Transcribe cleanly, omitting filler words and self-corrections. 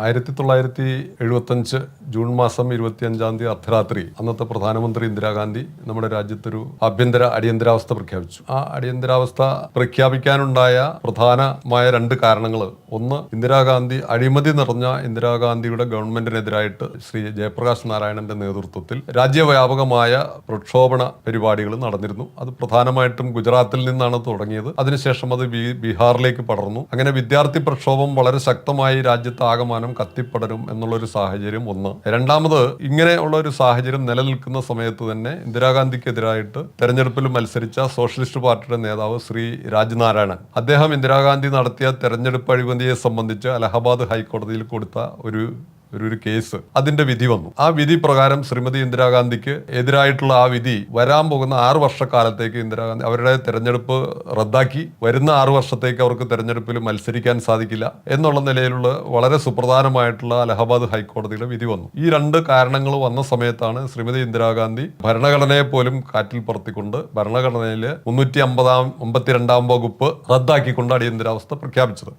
1975 June മാസം 25 അർദ്ധരാത്രി അന്നത്തെ പ്രധാനമന്ത്രി ഇന്ദിരാഗാന്ധി നമ്മുടെ രാജ്യത്തൊരു അടിയന്തരാവസ്ഥ പ്രഖ്യാപിച്ചു. ആ അടിയന്തരാവസ്ഥ പ്രഖ്യാപിക്കാനുണ്ടായ പ്രധാനമായ രണ്ട് കാരണങ്ങൾ: ഒന്ന്, ഇന്ദിരാഗാന്ധി അഴിമതി നിറഞ്ഞ ഇന്ദിരാഗാന്ധിയുടെ ഗവൺമെന്റിനെതിരായിട്ട് ശ്രീ ജയപ്രകാശ് നാരായണന്റെ നേതൃത്വത്തിൽ രാജ്യവ്യാപകമായ പ്രക്ഷോഭണ പരിപാടികൾ നടന്നിരുന്നു. അത് പ്രധാനമായിട്ടും ഗുജറാത്തിൽ നിന്നാണ് തുടങ്ങിയത്. അതിനുശേഷം അത് ബീഹാറിലേക്ക് പടർന്നു. അങ്ങനെ വിദ്യാർത്ഥി പ്രക്ഷോഭം വളരെ ശക്തമായി രാജ്യത്താകമാനം കത്തിപ്പടരും എന്നുള്ളൊരു സാഹചര്യം ഒന്ന്. രണ്ടാമത്, ഇങ്ങനെയുള്ള ഒരു സാഹചര്യം നിലനിൽക്കുന്ന സമയത്ത് തന്നെ ഇന്ദിരാഗാന്ധിക്കെതിരായിട്ട് തെരഞ്ഞെടുപ്പിൽ മത്സരിച്ച സോഷ്യലിസ്റ്റ് പാർട്ടിയുടെ നേതാവ് ശ്രീ രാജ്നാരായണൻ, അദ്ദേഹം ഇന്ദിരാഗാന്ധി നടത്തിയ തെരഞ്ഞെടുപ്പ് അഴിമതിയെ സംബന്ധിച്ച് അലഹബാദ് ഹൈക്കോടതിയിൽ കൊടുത്ത ഒരു കേസ്, അതിന്റെ വിധി വന്നു. ആ വിധി പ്രകാരം ശ്രീമതി ഇന്ദിരാഗാന്ധിക്ക് എതിരായിട്ടുള്ള ആ വിധി വരാൻ പോകുന്ന 6 വർഷക്കാലത്തേക്ക് ഇന്ദിരാഗാന്ധി അവരുടെ തെരഞ്ഞെടുപ്പ് റദ്ദാക്കി. വരുന്ന 6 വർഷത്തേക്ക് അവർക്ക് തെരഞ്ഞെടുപ്പിൽ മത്സരിക്കാൻ സാധിക്കില്ല എന്നുള്ള നിലയിലുള്ള വളരെ സുപ്രധാനമായിട്ടുള്ള അലഹബാദ് ഹൈക്കോടതിയുടെ വിധി വന്നു. ഈ രണ്ട് കാരണങ്ങൾ വന്ന സമയത്താണ് ശ്രീമതി ഇന്ദിരാഗാന്ധി ഭരണഘടനയെ പോലും കാറ്റിൽ പറത്തിക്കൊണ്ട് ഭരണഘടനയിലെ 352 വകുപ്പ് റദ്ദാക്കിക്കൊണ്ട് അടിയന്തരാവസ്ഥ പ്രഖ്യാപിച്ചത്.